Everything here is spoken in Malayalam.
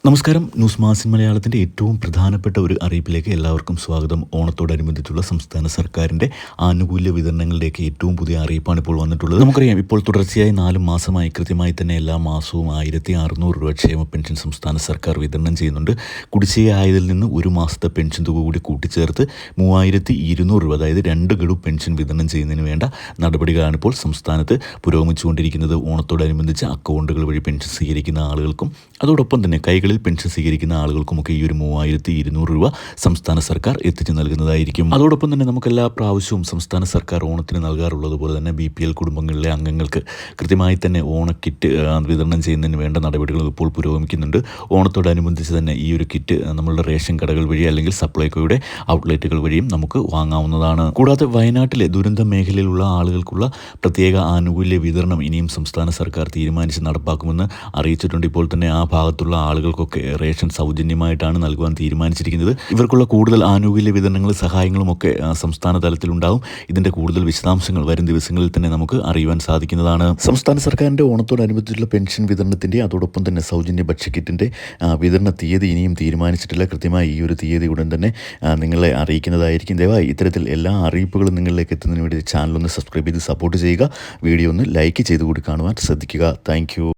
നമസ്കാരം. ന്യൂസ് മാസിൻ മലയാളത്തിൻ്റെ ഏറ്റവും പ്രധാനപ്പെട്ട ഒരു അറിയിപ്പിലേക്ക് എല്ലാവർക്കും സ്വാഗതം. ഓണത്തോടനുബന്ധിച്ചുള്ള സംസ്ഥാന സർക്കാരിൻ്റെ ആനുകൂല്യ വിതരണങ്ങളുടെയൊക്കെ ഏറ്റവും പുതിയ അറിയിപ്പാണ് ഇപ്പോൾ വന്നിട്ടുള്ളത്. നമുക്കറിയാം, ഇപ്പോൾ തുടർച്ചയായി 4 മാസമായി കൃത്യമായി തന്നെ എല്ലാ മാസവും 1600 രൂപ ക്ഷേമ പെൻഷൻ സംസ്ഥാന സർക്കാർ വിതരണം ചെയ്യുന്നുണ്ട്. കുടിശ്ശികയായതിൽ നിന്ന് ഒരു മാസത്തെ പെൻഷൻ തുക കൂടി കൂട്ടിച്ചേർത്ത് 3200 രൂപ, അതായത് 2 ഗഡു പെൻഷൻ വിതരണം ചെയ്യുന്നതിന് വേണ്ട നടപടികളാണ് ഇപ്പോൾ സംസ്ഥാനത്ത് പുരോഗമിച്ചുകൊണ്ടിരിക്കുന്നത്. ഓണത്തോടനുബന്ധിച്ച് അക്കൗണ്ടുകൾ വഴി പെൻഷൻ സ്വീകരിക്കുന്ന ആളുകൾക്കും അതോടൊപ്പം തന്നെ കൈകളിൽ പെൻഷൻ സ്വീകരിക്കുന്ന ആളുകൾക്കുമൊക്കെ ഈ ഒരു 3200 രൂപ സംസ്ഥാന സർക്കാർ എത്തിച്ചു നൽകുന്നതായിരിക്കും. അതോടൊപ്പം തന്നെ നമുക്കെല്ലാ പ്രാവശ്യവും സംസ്ഥാന സർക്കാർ ഓണത്തിന് നൽകാറുള്ളത് പോലെ തന്നെ BPL കുടുംബങ്ങളിലെ അംഗങ്ങൾക്ക് കൃത്യമായി തന്നെ ഓണക്കിറ്റ് വിതരണം ചെയ്യുന്നതിന് വേണ്ട നടപടികൾ ഇപ്പോൾ പുരോഗമിക്കുന്നുണ്ട്. ഓണത്തോടനുബന്ധിച്ച് തന്നെ ഈ ഒരു കിറ്റ് നമ്മളുടെ റേഷൻ കടകൾ വഴി അല്ലെങ്കിൽ സപ്ലൈകോയുടെ ഔട്ട്ലെറ്റുകൾ വഴിയും നമുക്ക് വാങ്ങാവുന്നതാണ്. കൂടാതെ വയനാട്ടിലെ ദുരന്ത മേഖലയിലുള്ള ആളുകൾക്കുള്ള പ്രത്യേക ആനുകൂല്യ വിതരണം ഇനിയും സംസ്ഥാന സർക്കാർ തീരുമാനിച്ച് നടപ്പാക്കുമെന്ന് അറിയിച്ചിട്ടുണ്ട്. ഇപ്പോൾ തന്നെ ആ ഭാഗത്തുള്ള ആളുകൾക്കൊക്കെ റേഷൻ സൗജന്യമായിട്ടാണ് നൽകുവാൻ തീരുമാനിച്ചിരിക്കുന്നത്. ഇവർക്കുള്ള കൂടുതൽ ആനുകൂല്യ വിതരണങ്ങളും സഹായങ്ങളും ഒക്കെ സംസ്ഥാന തലത്തിലുണ്ടാവും. ഇതിൻ്റെ കൂടുതൽ വിശദാംശങ്ങൾ വരും ദിവസങ്ങളിൽ തന്നെ നമുക്ക് അറിയുവാൻ സാധിക്കുന്നതാണ്. സംസ്ഥാന സർക്കാരിൻ്റെ ഓണത്തോടനുബന്ധിച്ചുള്ള പെൻഷൻ വിതരണത്തിൻ്റെ അതോടൊപ്പം തന്നെ സൗജന്യ ഭക്ഷ്യക്കിറ്റിൻ്റെ വിതരണ തീയതി ഇനിയും തീരുമാനിച്ചിട്ടില്ല. കൃത്യമായി ഈ ഒരു തീയതി ഉടൻ തന്നെ നിങ്ങളെ അറിയിക്കുന്നതായിരിക്കും. ദയവായി ഇത്തരത്തിൽ എല്ലാ അറിയിപ്പുകളും നിങ്ങളിലേക്ക് എത്തുന്നതിന് വേണ്ടി ചാനൽ ഒന്ന് സബ്സ്ക്രൈബ് ചെയ്ത് സപ്പോർട്ട് ചെയ്യുക. വീഡിയോ ഒന്ന് ലൈക്ക് ചെയ്ത് കൂടി കാണുവാൻ ശ്രദ്ധിക്കുക. താങ്ക്